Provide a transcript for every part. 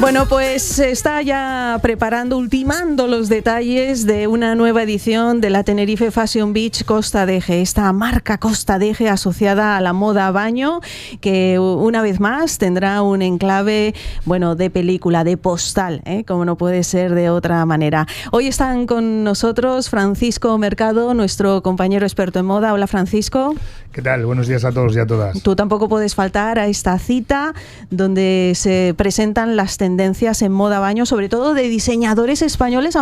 Bueno, pues se está ya preparando, ultimando los detalles de una nueva edición de la Tenerife Fashion Beach Costa de Eje. Esta marca Costa de Eje asociada a la moda baño, que una vez más tendrá un enclave, bueno, de película, de postal, como no puede ser de otra manera. Hoy están con nosotros Francisco Mercado, nuestro compañero experto en moda. Hola, Francisco. ¿Qué tal? Buenos días a todos y a todas. Tú tampoco puedes faltar a esta cita donde se presentan las tendencias en moda baño, sobre todo de diseñadores españoles,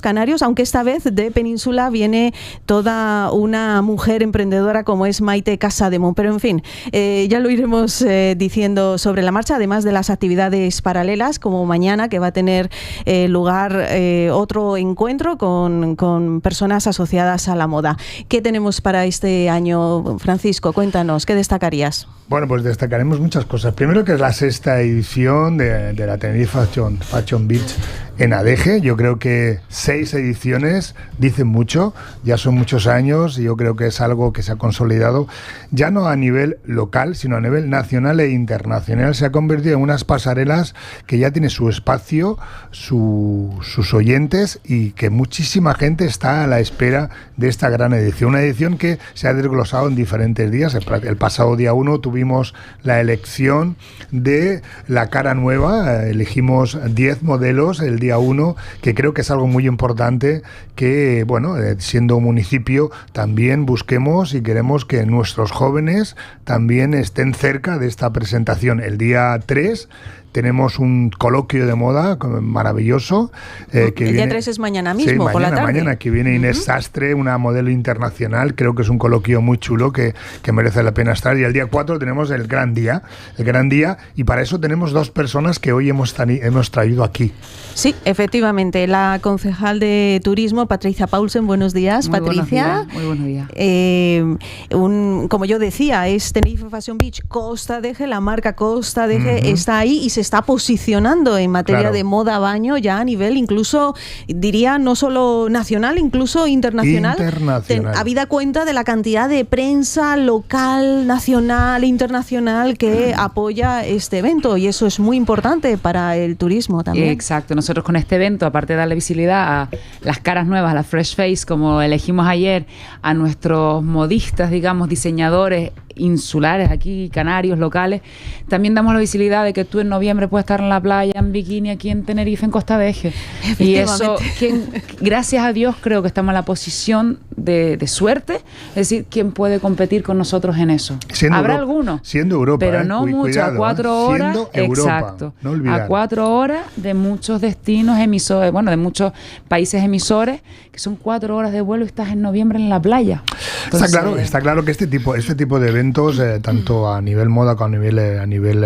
canarios, aunque esta vez de Península viene toda una mujer emprendedora como es Maite Casademón. Pero en fin, ya lo iremos diciendo sobre la marcha, además de las actividades paralelas, como mañana, que va a tener lugar otro encuentro con personas asociadas a la moda. ¿Qué tenemos para este año, Francisco? Cuéntanos, ¿qué destacarías? Bueno, pues destacaremos muchas cosas. Primero, que es la 6ª edición de la Tenerife Fashion Beach en Adeje. Yo creo que 6 ediciones dicen mucho, ya son muchos años, y yo creo que es algo que se ha consolidado ya no a nivel local, sino a nivel nacional e internacional. Se ha convertido en unas pasarelas que ya tiene su espacio, sus oyentes, y que muchísima gente está a la espera de esta gran edición. Una edición que se ha desglosado en diferentes días. El pasado día 1 tuvimos la elección de la cara nueva, elegimos 10 modelos el día 1, que creo que es algo muy importante, que, bueno, siendo un municipio, también busquemos y queremos que nuestros jóvenes también estén cerca de esta presentación. El día 3 tenemos un coloquio de moda maravilloso. El día 3 es mañana mismo, por la tarde. Mañana, que viene Inés Sastre, una modelo internacional. Creo que es un coloquio muy chulo que merece la pena estar. Y el día 4 tenemos el gran día, y para eso tenemos 2 personas que hoy hemos traído aquí. Sí, efectivamente. La concejal de Turismo, Patricia Paulsen. Buenos días, muy Patricia. Muy buenos días. Como yo decía, es Tenerife Fashion Beach Costa de Eje. La marca Costa de Eje está ahí y se está posicionando en materia de moda baño ya a nivel, incluso diría, no solo nacional, incluso internacional. Habida cuenta de la cantidad de prensa local, nacional, internacional que apoya este evento, y eso es muy importante para el turismo también. Exacto. Nosotros con este evento, aparte de darle visibilidad a las caras nuevas, a la fresh face, como elegimos ayer, a nuestros modistas, digamos, diseñadores insulares aquí, canarios, locales, también damos la visibilidad de que tú en noviembre puedes estar en la playa en bikini aquí en Tenerife, en Costa de Eje. Y eso, gracias a Dios, creo que estamos en la posición de suerte, es decir, ¿quién puede competir con nosotros en eso? Habrá algunos, siendo Europa, pero no mucho, cuidado, a 4 horas, exacto, no olvidar. A 4 horas de muchos destinos emisores, bueno, de muchos países emisores, que son 4 horas de vuelo y estás en noviembre en la playa. Entonces, está claro que este tipo de eventos, tanto a nivel moda como a nivel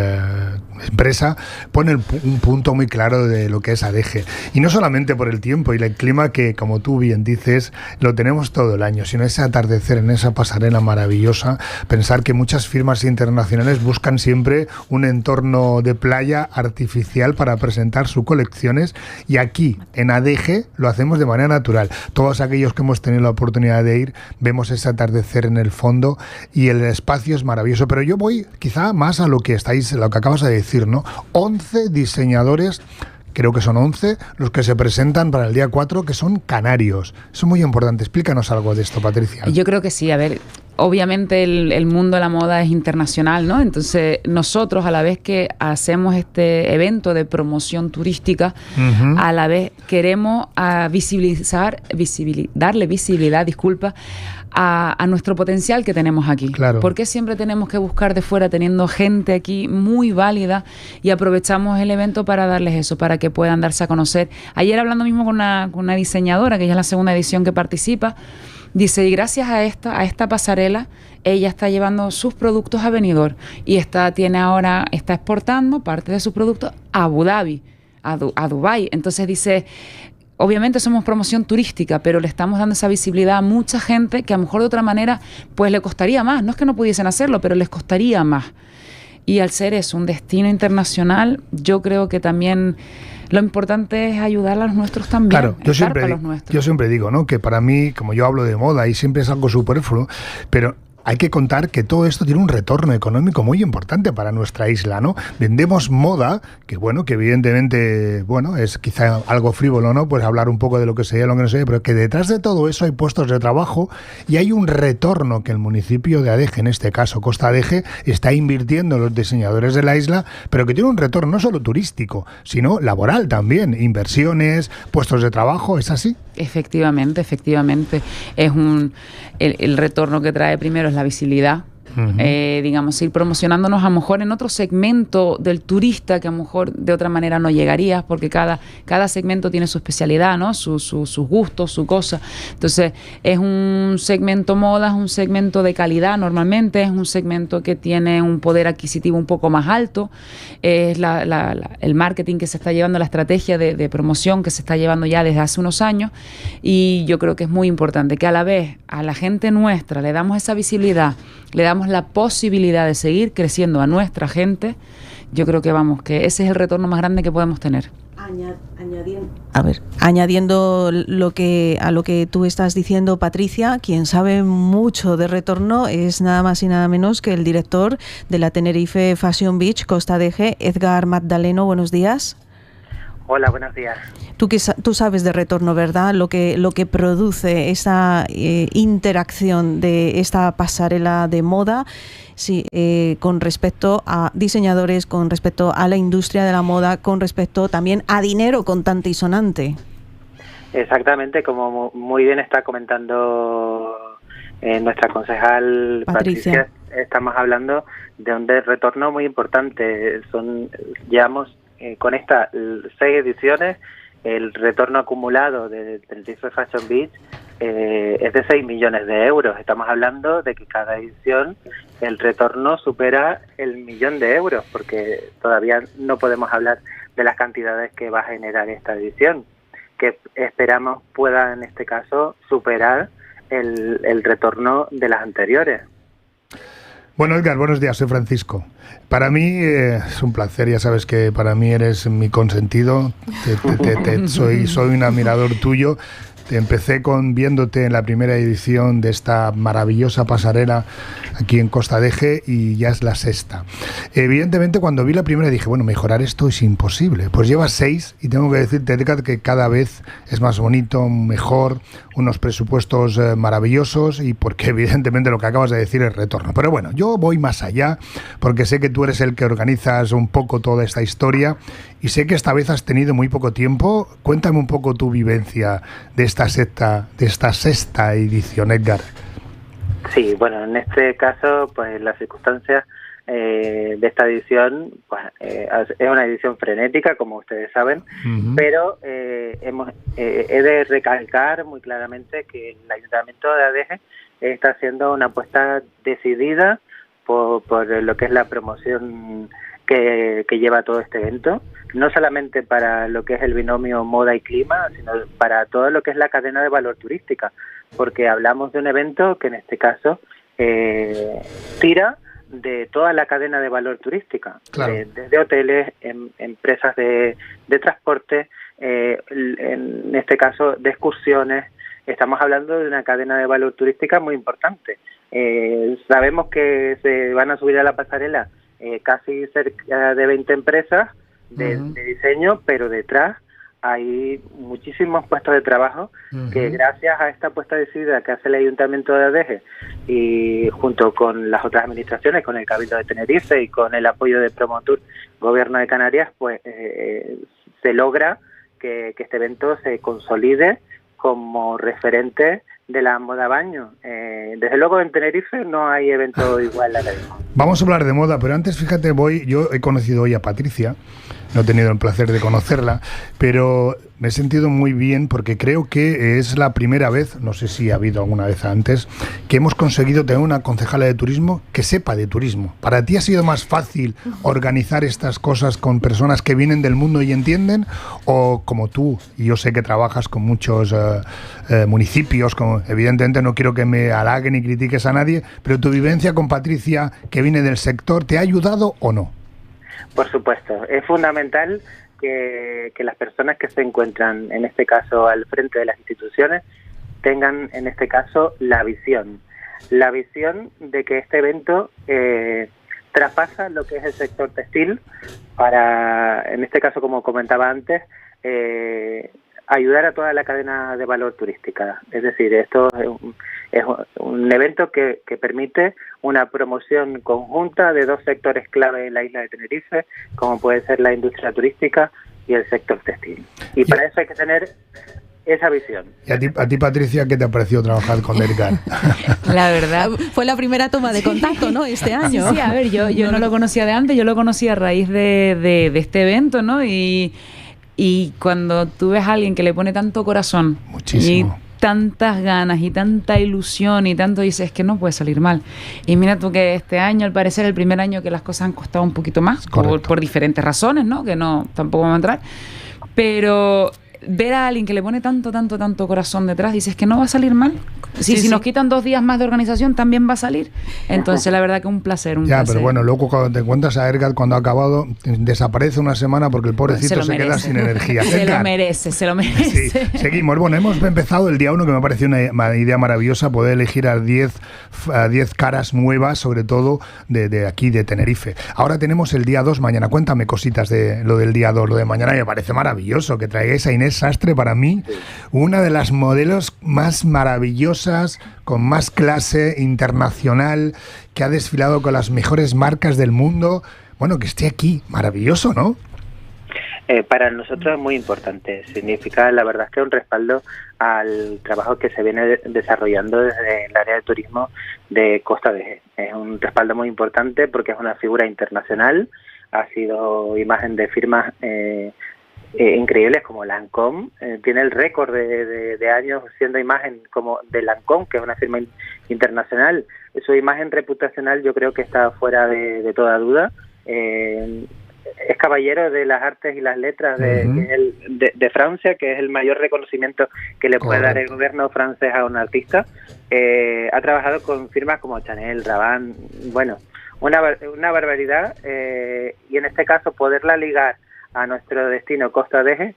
empresa, pone un punto muy claro de lo que es Adeje. Y no solamente por el tiempo y el clima, que, como tú bien dices, lo tenemos todo el año, sino ese atardecer en esa pasarela maravillosa. Pensar que muchas firmas internacionales buscan siempre un entorno de playa artificial para presentar sus colecciones, y aquí, en Adeje, lo hacemos de manera natural. Todos aquellos que hemos tenido la oportunidad de ir, vemos ese atardecer en el fondo, y el espacio es maravilloso. Pero yo voy quizá más a lo que acabas de decir, ¿no? 11 diseñadores, creo que son 11 los que se presentan para el día 4, que son canarios. Eso es muy importante. Explícanos algo de esto, Patricia. Yo creo que sí. A ver, obviamente el mundo de la moda es internacional, ¿no? Entonces nosotros, a la vez que hacemos este evento de promoción turística, a la vez queremos darle visibilidad, a nuestro potencial que tenemos aquí. Claro. Porque siempre tenemos que buscar de fuera, teniendo gente aquí muy válida, y aprovechamos el evento para darles eso, para que puedan darse a conocer. Ayer, hablando mismo con una diseñadora, que ya es la 2ª edición que participa, dice, y gracias a esta pasarela, ella está llevando sus productos a Benidorm, y está exportando parte de sus productos a Abu Dhabi, a Dubái. Entonces dice, obviamente somos promoción turística, pero le estamos dando esa visibilidad a mucha gente que a lo mejor de otra manera pues le costaría más. No es que no pudiesen hacerlo, pero les costaría más. Y al ser eso un destino internacional, yo creo que también lo importante es ayudar a los nuestros también. Claro, yo siempre digo, ¿no?, que para mí, como yo hablo de moda y siempre es algo superfluo, pero hay que contar que todo esto tiene un retorno económico muy importante para nuestra isla, ¿no? Vendemos moda, que bueno, que evidentemente, bueno, es quizá algo frívolo, ¿no? Pues hablar un poco de lo que se lo que no se pero que detrás de todo eso hay puestos de trabajo y hay un retorno que el municipio de Adeje, en este caso Costa Adeje, está invirtiendo en los diseñadores de la isla, pero que tiene un retorno no solo turístico, sino laboral también, inversiones, puestos de trabajo, ¿es así? Efectivamente. Es el retorno que trae primero es la visibilidad. Digamos, ir promocionándonos a lo mejor en otro segmento del turista que a lo mejor de otra manera no llegarías, porque cada segmento tiene su especialidad, ¿no? Sus gustos, su cosa. Entonces, es un segmento moda, es un segmento de calidad normalmente, es un segmento que tiene un poder adquisitivo un poco más alto, es el marketing que se está llevando, la estrategia de promoción que se está llevando ya desde hace unos años, y yo creo que es muy importante que a la vez a la gente nuestra le damos esa visibilidad, le damos la posibilidad de seguir creciendo a nuestra gente. Yo creo que que ese es el retorno más grande que podemos tener. Añadiendo a lo que tú estás diciendo, Patricia, quien sabe mucho de retorno es nada más y nada menos que el director de la Tenerife Fashion Beach Costa Adeje, Edgar Magdaleno. Buenos días. Hola, buenos días. Tú sabes de retorno, ¿verdad? Lo que produce esa interacción de esta pasarela de moda, sí, con respecto a diseñadores, con respecto a la industria de la moda, con respecto también a dinero contante y sonante. Exactamente, como muy bien está comentando nuestra concejal Patricia, estamos hablando de un retorno muy importante. Llevamos con estas 6 ediciones, el retorno acumulado del Tenerife Fashion Beach es de 6 millones de euros. Estamos hablando de que cada edición el retorno supera el 1 millón de euros, porque todavía no podemos hablar de las cantidades que va a generar esta edición, que esperamos pueda en este caso superar el retorno de las anteriores. Bueno, Edgar, buenos días, soy Francisco. Para mí es un placer, ya sabes que para mí eres mi consentido, soy un admirador tuyo. Empecé viéndote en la primera edición de esta maravillosa pasarela aquí en Costa Adeje y ya es la 6ª. Evidentemente, cuando vi la primera dije, bueno, mejorar esto es imposible. Pues llevas 6 y tengo que decirte, Edgar, que cada vez es más bonito, mejor, unos presupuestos maravillosos y porque evidentemente lo que acabas de decir es retorno. Pero bueno, yo voy más allá porque sé que tú eres el que organizas un poco toda esta historia y sé que esta vez has tenido muy poco tiempo. Cuéntame un poco tu vivencia de esta 6ª edición, Edgar. Sí, bueno, en este caso, pues las circunstancias de esta edición, pues es una edición frenética, como ustedes saben, pero he de recalcar muy claramente que el Ayuntamiento de Adeje está haciendo una apuesta decidida por lo que es la promoción que lleva todo este evento, no solamente para lo que es el binomio moda y clima, sino para todo lo que es la cadena de valor turística, porque hablamos de un evento que en este caso tira de toda la cadena de valor turística, claro. Desde hoteles, empresas de transporte, en este caso de excursiones. Estamos hablando de una cadena de valor turística muy importante. Sabemos que se van a subir a la pasarela casi cerca de 20 empresas de diseño, pero detrás hay muchísimos puestos de trabajo que gracias a esta apuesta decidida que hace el Ayuntamiento de Adeje y junto con las otras administraciones, con el Cabildo de Tenerife y con el apoyo de Promotur, Gobierno de Canarias, pues se logra que este evento se consolide como referente de la moda baño. Desde luego en Tenerife no hay evento igual a la misma. Vamos a hablar de moda, pero antes fíjate, yo he conocido hoy a Patricia, no he tenido el placer de conocerla, pero me he sentido muy bien porque creo que es la primera vez, no sé si ha habido alguna vez antes, que hemos conseguido tener una concejala de turismo que sepa de turismo. ¿Para ti ha sido más fácil organizar estas cosas con personas que vienen del mundo y entienden? ¿O como tú, y yo sé que trabajas con muchos municipios, evidentemente no quiero que me halaguen ni critiques a nadie, pero tu vivencia con Patricia, que viene del sector, ¿te ha ayudado o no? Por supuesto, es fundamental que las personas que se encuentran, en este caso, al frente de las instituciones, tengan, en este caso, la visión. la visión de que este evento traspasa lo que es el sector textil para, en este caso, como comentaba antes, ayudar a toda la cadena de valor turística. Es decir, esto es un evento que permite una promoción conjunta de dos sectores clave en la isla de Tenerife, como puede ser la industria turística y el sector textil. Y para eso hay que tener esa visión. ¿Y a ti, Patricia, qué te ha parecido trabajar con Dercar? La verdad, fue la primera toma de contacto, ¿no? Este año. Sí, a ver, yo no lo conocía de antes, yo lo conocí a raíz de este evento, ¿no? Y cuando tú ves a alguien que le pone tanto corazón, muchísimo, y tantas ganas y tanta ilusión y tanto, dices que no puede salir mal. Y mira tú que este año, al parecer, el primer año que las cosas han costado un poquito más, por diferentes razones, ¿no? Que no, tampoco vamos a entrar. Pero ver a alguien que le pone tanto corazón detrás, dices que no va a salir mal. Si nos quitan 2 días más de organización, también va a salir. Entonces, la verdad que un placer. Pero bueno, luego cuando te encuentras a Edgar, cuando ha acabado, desaparece una semana porque el pobrecito se queda sin energía. Se lo merece. Sí, seguimos. Bueno, hemos empezado el día 1, que me pareció una idea maravillosa, poder elegir a 10 caras nuevas, sobre todo de aquí, de Tenerife. Ahora tenemos el día 2, mañana. Cuéntame cositas de lo del día 2, lo de mañana. Me parece maravilloso que traigáis a Inés Sastre, para mí, una de las modelos más maravillosas, con más clase internacional, que ha desfilado con las mejores marcas del mundo. Bueno, que esté aquí, maravilloso, ¿no? Para nosotros es muy importante. Significa, la verdad, es que un respaldo al trabajo que se viene desarrollando desde el área de turismo de Costa de Eje. Es un respaldo muy importante porque es una figura internacional. Ha sido imagen de firmas increíbles como Lancôme, tiene el récord de años siendo imagen como de Lancôme, que es una firma internacional. Su imagen reputacional yo creo que está fuera de toda duda. Es caballero de las artes y las letras de Francia, que es el mayor reconocimiento que le puede dar el gobierno francés a un artista. Ha trabajado con firmas como Chanel, Rabanne, bueno, una barbaridad, y en este caso poderla ligar a nuestro destino Costa de Eje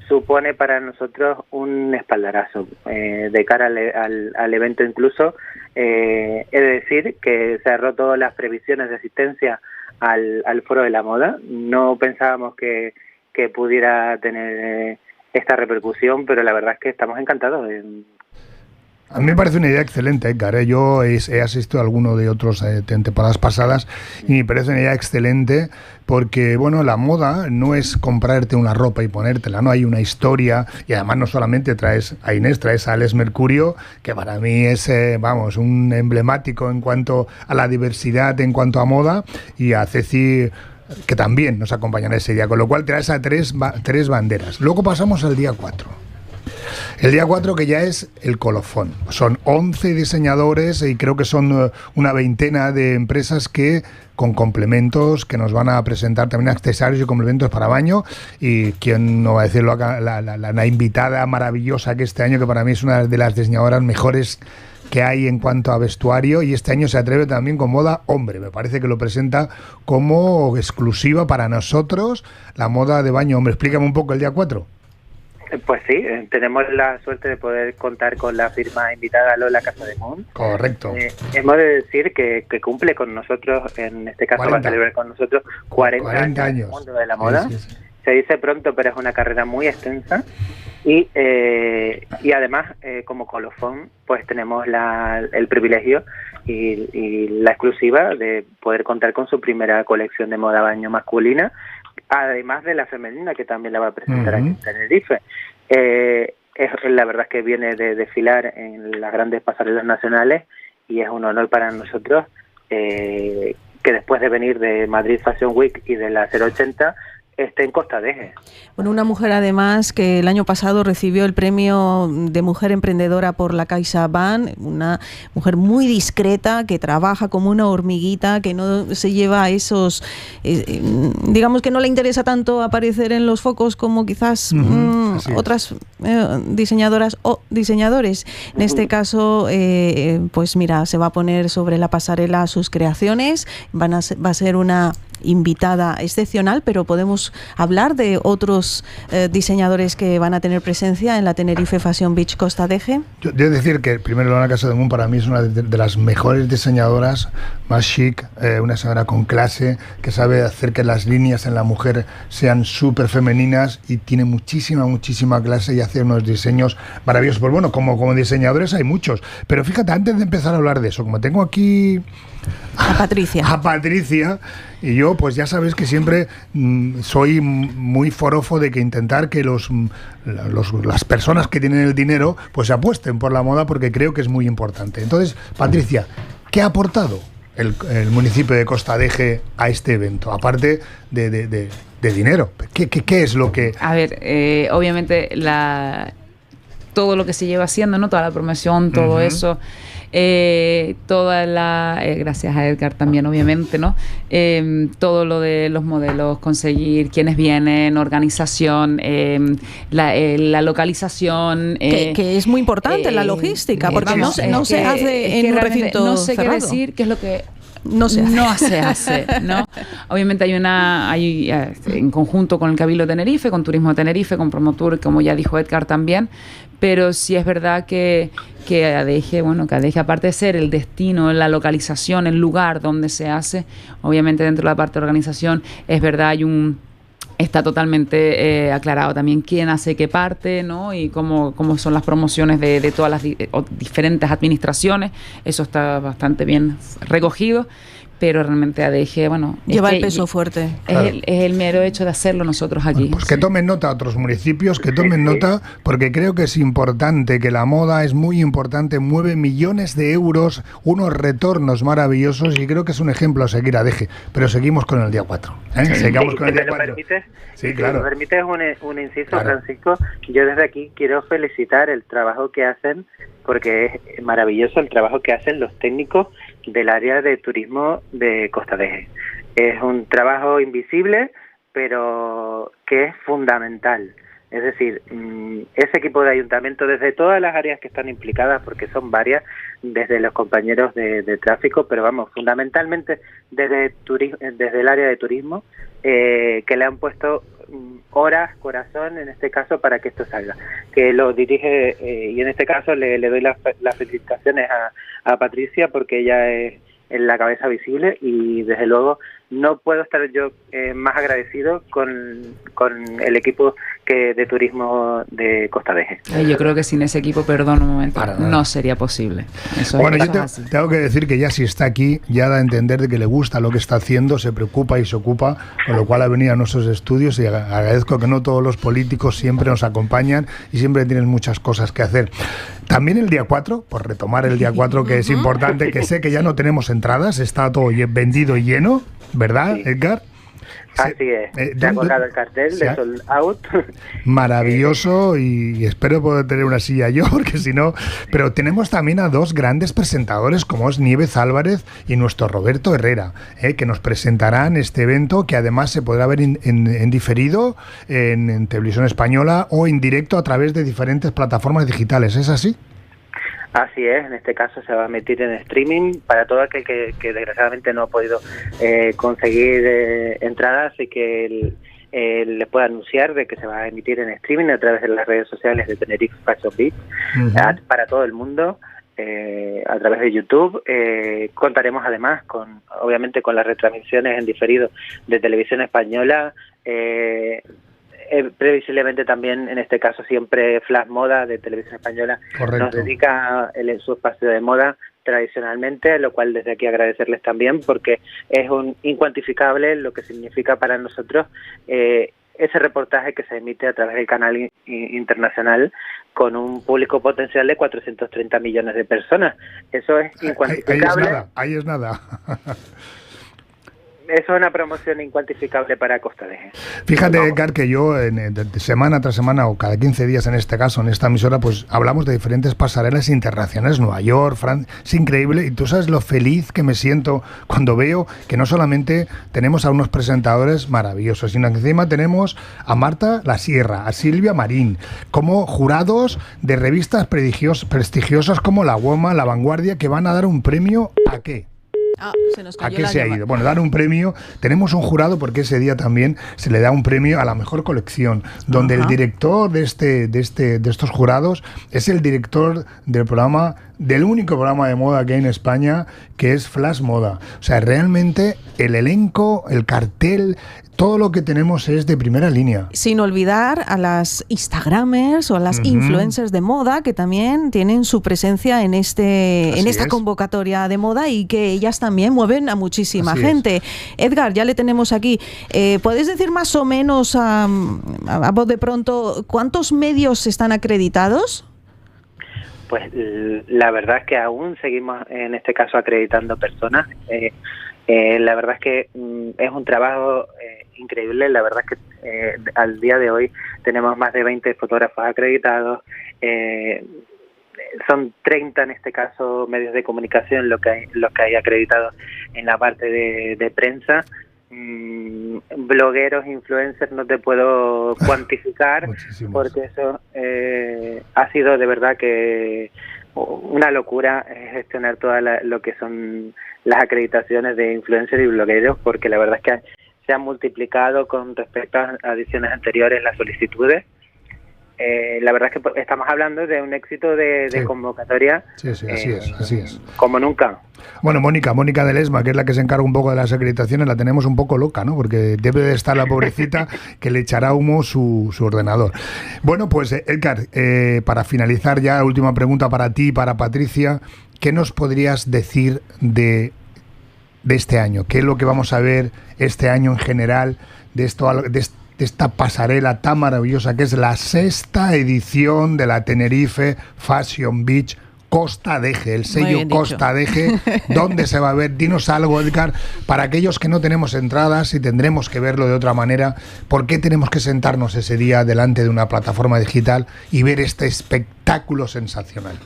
supone para nosotros un espaldarazo de cara al evento. Incluso he de decir que se han roto las previsiones de asistencia al Foro de la Moda. No pensábamos que pudiera tener esta repercusión, pero la verdad es que estamos encantados. A mí me parece una idea excelente, Edgar. Yo he asistido a alguno de otros temporadas pasadas y me parece una idea excelente porque, bueno, la moda no es comprarte una ropa y ponértela, no, hay una historia, y además no solamente traes a Inés, traes a Alex Mercurio, que para mí es, un emblemático en cuanto a la diversidad, en cuanto a moda, y a Ceci, que también nos acompañan ese día, con lo cual traes a tres banderas. Luego pasamos al día 4. El día 4, que ya es el colofón. Son 11 diseñadores y creo que son una veintena de empresas que con complementos que nos van a presentar también accesorios y complementos para baño. Y quién no va a decirlo acá, la invitada maravillosa que este año, que para mí es una de las diseñadoras mejores que hay en cuanto a vestuario, y este año se atreve también con moda hombre. Me parece que lo presenta como exclusiva para nosotros, la moda de baño hombre. Explícame un poco el día 4. Pues sí, tenemos la suerte de poder contar con la firma invitada Lola Casademont. Correcto. Hemos de decir que cumple con nosotros, en este caso 40. Va a celebrar con nosotros 40 años en el mundo de la moda. Sí. Se dice pronto, pero es una carrera muy extensa. Y además, como colofón, pues tenemos el privilegio y la exclusiva de poder contar con su primera colección de moda baño masculina, además de la femenina, que también la va a presentar aquí en Tenerife. La verdad es que viene de desfilar en las grandes pasarelas nacionales y es un honor para nosotros que después de venir de Madrid Fashion Week y de la 080 esté en Costa de Eje. Bueno, una mujer además que el año pasado recibió el premio de Mujer Emprendedora por la CaixaBank, una mujer muy discreta que trabaja como una hormiguita, que no se lleva a esos, digamos que no le interesa tanto aparecer en los focos como quizás otras diseñadoras o diseñadores. En este caso, pues mira, se va a poner sobre la pasarela sus creaciones, va a ser una invitada excepcional, pero podemos hablar de otros diseñadores que van a tener presencia en la Tenerife Fashion Beach Costa Deje. Yo debo decir que primero Lorena Casademont para mí es una de las mejores diseñadoras, más chic, una señora con clase, que sabe hacer que las líneas en la mujer sean súper femeninas y tiene muchísima clase y hace unos diseños maravillosos. Pues bueno, como diseñadores hay muchos, pero fíjate, antes de empezar a hablar de eso, como tengo aquí a Patricia, y yo pues ya sabes que siempre soy muy forofo de que intentar que las personas que tienen el dinero pues se apuesten por la moda, porque creo que es muy importante. Entonces, Patricia, ¿qué ha aportado el municipio de Costa Deje a este evento? Aparte de dinero, ¿qué es lo que...? A ver, obviamente todo lo que se lleva haciendo, ¿no? Toda la promoción, todo eso, gracias a Edgar también, obviamente, ¿no? Todo lo de los modelos, conseguir quienes vienen, organización, la localización. Que es muy importante la logística, porque no se hace en un recinto no sé cerrado. Qué decir, que es lo que no se hace, ¿no? Obviamente hay en conjunto con el Cabildo de Tenerife, con Turismo de Tenerife, con Promotur, como ya dijo Edgar también, pero sí es verdad que ADG, aparte de ser el destino, la localización, el lugar donde se hace, obviamente dentro de la parte de organización, es verdad, está totalmente aclarado también quién hace qué parte, ¿no? Y cómo son las promociones de todas las diferentes administraciones. Eso está bastante bien recogido, pero realmente ADG, lleva el peso fuerte. Es el mero hecho de hacerlo nosotros aquí. Bueno, pues que tomen nota otros municipios, que tomen nota, porque creo que es importante, que la moda es muy importante, mueve millones de euros, unos retornos maravillosos, y creo que es un ejemplo a seguir ADG. Pero seguimos con el día 4. Sigamos con el día 4. Sí, claro. Si me permites un inciso, claro. Francisco, yo desde aquí quiero felicitar el trabajo que hacen, porque es maravilloso el trabajo que hacen los técnicos del área de turismo de Costa Deje. Es un trabajo invisible, pero que es fundamental. Es decir, ese equipo de ayuntamiento, desde todas las áreas que están implicadas, porque son varias, desde los compañeros de tráfico, pero fundamentalmente desde el área de turismo, que le han puesto horas, corazón, en este caso, para que esto salga. Que lo dirige, y en este caso le doy las felicitaciones a Patricia, porque ella es la cabeza visible, y desde luego no puedo estar yo más agradecido con el equipo de turismo de Costa Deje. Yo creo que sin ese equipo, perdón un momento, no sería posible. Yo tengo que decir que ya si está aquí, ya da a entender de que le gusta lo que está haciendo, se preocupa y se ocupa, con lo cual ha venido a nuestros estudios, y agradezco que no todos los políticos siempre nos acompañan y siempre tienen muchas cosas que hacer. También el día 4, por retomar el día 4, que es importante, que sé que ya no tenemos entradas, está todo vendido y lleno, ¿verdad, sí, Edgar? Así es, se ha colgado el cartel de Sold Out. Maravilloso, y espero poder tener una silla yo, porque si no... Pero tenemos también a dos grandes presentadores, como es Nieves Álvarez y nuestro Roberto Herrera, que nos presentarán este evento, que además se podrá ver en diferido en Televisión Española o en directo a través de diferentes plataformas digitales. ¿Es así? Así es, en este caso se va a emitir en streaming para todo aquel que desgraciadamente no ha podido conseguir entradas, y que les puedo anunciar de que se va a emitir en streaming a través de las redes sociales de Tenerife Fashion Beach, para todo el mundo, a través de YouTube. Contaremos además obviamente con las retransmisiones en diferido de Televisión Española, previsiblemente también, en este caso siempre Flash Moda de Televisión Española. Correcto. Nos dedica su espacio de moda tradicionalmente, lo cual desde aquí agradecerles también, porque es incuantificable lo que significa para nosotros ese reportaje que se emite a través del canal internacional, con un público potencial de 430 millones de personas. Eso es incuantificable. Ahí es nada. Eso es una promoción incuantificable para Costa Deje. Fíjate, Edgar, que yo de semana tras semana, o cada 15 días en este caso, en esta emisora, pues hablamos de diferentes pasarelas internacionales, Nueva York, Francia. Es increíble, y tú sabes lo feliz que me siento cuando veo que no solamente tenemos a unos presentadores maravillosos, sino que encima tenemos a Marta La Sierra, a Silvia Marín, como jurados de revistas prestigiosas como La Woman, La Vanguardia, que van a dar un premio ¿a qué? Se nos ¿A cayó qué la se ha llamada. ido? Bueno, dar un premio. Tenemos un jurado porque ese día también se le da un premio a la mejor colección, donde el director de estos jurados es el director del único programa de moda que hay en España, que es Flash Moda. O sea, realmente el elenco, el cartel, todo lo que tenemos es de primera línea. Sin olvidar a las Instagramers o a las influencers de moda que también tienen su presencia en esta convocatoria de moda y que ellas también mueven a muchísima gente. Edgar, ya le tenemos aquí. ¿Puedes decir más o menos a voz de pronto cuántos medios están acreditados? Pues la verdad es que aún seguimos en este caso acreditando personas. La verdad es que es un trabajo increíble. La verdad es que al día de hoy tenemos más de 20 fotógrafos acreditados. Son 30 en este caso medios de comunicación los que hay acreditados en la parte de prensa. Blogueros, influencers, no te puedo cuantificar porque eso ha sido de verdad que una locura gestionar toda lo que son las acreditaciones de influencers y blogueros, porque la verdad es que se han multiplicado con respecto a ediciones anteriores las solicitudes. La verdad es que estamos hablando de un éxito de convocatoria. Sí, así es. Como nunca. Bueno, Mónica de Lesma, que es la que se encarga un poco de las acreditaciones, la tenemos un poco loca, ¿no? Porque debe de estar la pobrecita que le echará humo su ordenador. Bueno, pues Edgar, para finalizar ya, última pregunta para ti y para Patricia, ¿qué nos podrías decir de este año? ¿Qué es lo que vamos a ver este año en general de esta pasarela tan maravillosa que es la 6ª edición de la Tenerife Fashion Beach Costa d'Eje, el sello Costa d'Eje? ¿Dónde se va a ver? Dinos algo, Edgar, para aquellos que no tenemos entradas y tendremos que verlo de otra manera. ¿Por qué tenemos que sentarnos ese día delante de una plataforma digital y ver este espectáculo sensacional?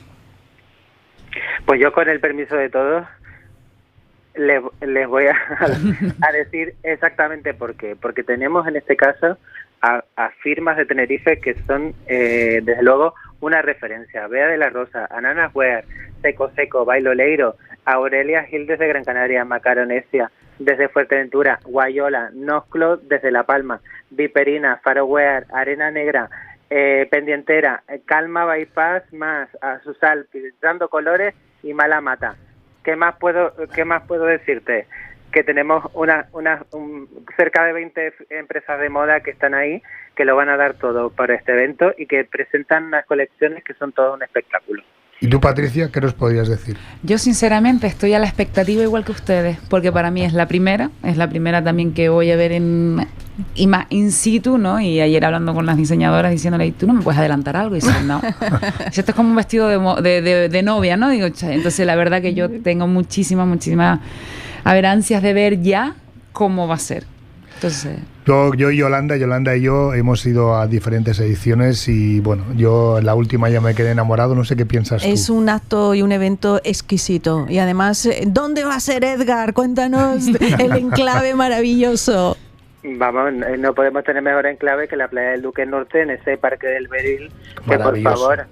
Pues yo, con el permiso de todos, les voy a decir exactamente por qué. Porque tenemos en este caso a firmas de Tenerife que son, desde luego, una referencia. Bea de la Rosa, Ananas Wear, Seco Seco, Bailoleiro, Aurelia Gil desde Gran Canaria, Macaronesia desde Fuerteventura, Guayola, Nosclo desde La Palma, Viperina, Faro Wear, Arena Negra, Pendientera, Calma Bypass más, Asusal, Dando Colores y Mala Mata. ¿Qué más puedo decirte? Que tenemos cerca de 20 empresas de moda que están ahí, que lo van a dar todo para este evento y que presentan unas colecciones que son todo un espectáculo. ¿Y tú, Patricia, qué nos podrías decir? Yo, sinceramente, estoy a la expectativa igual que ustedes, porque para mí es la primera también que voy a ver in situ, ¿no? Y ayer hablando con las diseñadoras, diciéndole, ¿tú no me puedes adelantar algo? Y dicen, no. Esto es como un vestido de novia, ¿no? Digo, entonces la verdad que yo tengo muchísimas ansias de ver ya cómo va a ser. Entonces, yo y Yolanda y yo hemos ido a diferentes ediciones y bueno, yo en la última ya me quedé enamorado, no sé qué piensas tú. Es un acto y un evento exquisito y además, ¿dónde va a ser, Edgar? Cuéntanos el enclave maravilloso. Vamos, no podemos tener mejor enclave que la Playa del Duque Norte, en ese Parque del Beril, que por favor,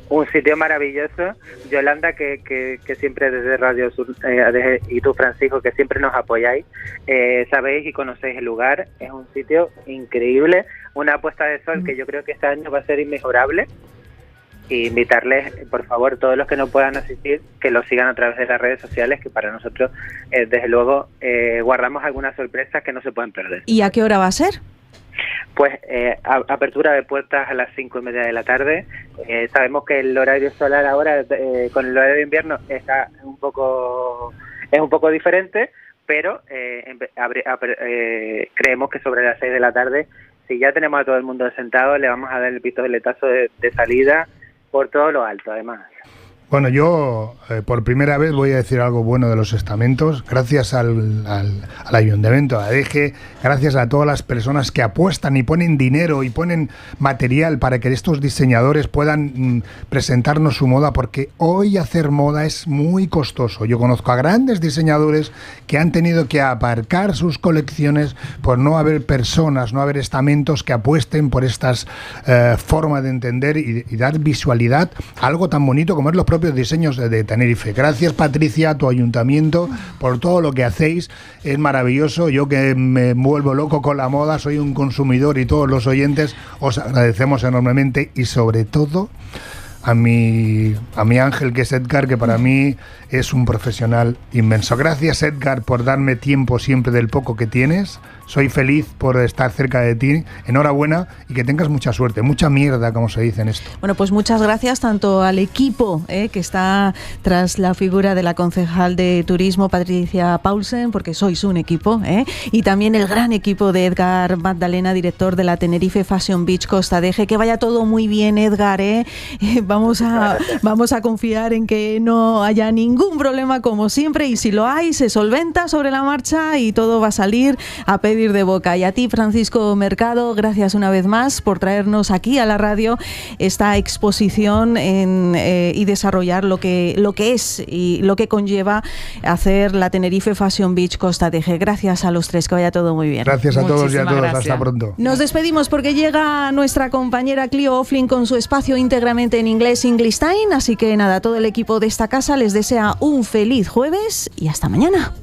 un sitio maravilloso. Yolanda, que siempre desde Radio Sur, y tú, Francisco, que siempre nos apoyáis, sabéis y conocéis el lugar. Es un sitio increíble, una puesta de sol que yo creo que este año va a ser inmejorable. Y invitarles, por favor, todos los que no puedan asistir, que lo sigan a través de las redes sociales, que para nosotros, desde luego, guardamos algunas sorpresas que no se pueden perder. ¿Y a qué hora va a ser? Pues apertura de puertas a las 5:30 de la tarde. Sabemos que el horario solar ahora, con el horario de invierno, es un poco diferente, pero creemos que sobre las 6 de la tarde, si ya tenemos a todo el mundo sentado, le vamos a dar el pistoletazo de salida por todo lo alto, además. Bueno, yo por primera vez voy a decir algo bueno de los estamentos. Gracias al Ayuntamiento, a DG, gracias a todas las personas que apuestan y ponen dinero y ponen material para que estos diseñadores puedan presentarnos su moda, porque hoy hacer moda es muy costoso. Yo conozco a grandes diseñadores que han tenido que aparcar sus colecciones por no haber personas, no haber estamentos que apuesten por estas formas de entender y dar visualidad a algo tan bonito como es los propios propios diseños de Tenerife. Gracias, Patricia, a tu ayuntamiento, por todo lo que hacéis. Es maravilloso. Yo que me vuelvo loco con la moda, soy un consumidor, y todos los oyentes os agradecemos enormemente, y sobre todo a mi ángel, que es Edgar, que para mí es un profesional inmenso. Gracias, Edgar, por darme tiempo siempre del poco que tienes. Soy feliz por estar cerca de ti. Enhorabuena, y que tengas mucha suerte, mucha mierda, como se dice en esto. Bueno, pues muchas gracias tanto al equipo que está tras la figura de la concejal de turismo, Patricia Paulsen, porque sois un equipo, y también el gran equipo de Edgar Magdalena, director de la Tenerife Fashion Beach Costa Deje. Que vaya todo muy bien, Edgar, Vamos a confiar en que no haya ningún problema, como siempre, y si lo hay, se solventa sobre la marcha y todo va a salir a pedir de boca. Y a ti, Francisco Mercado, gracias una vez más por traernos aquí a la radio esta exposición y desarrollar lo que es y lo que conlleva hacer la Tenerife Fashion Beach Costa Deje. Gracias a los tres, que vaya todo muy bien. Gracias a todos y a todas. Gracias. Hasta pronto. Nos despedimos porque llega nuestra compañera Clio Oflin con su espacio íntegramente en inglés, English Time. Así que nada, todo el equipo de esta casa les desea un feliz jueves y hasta mañana.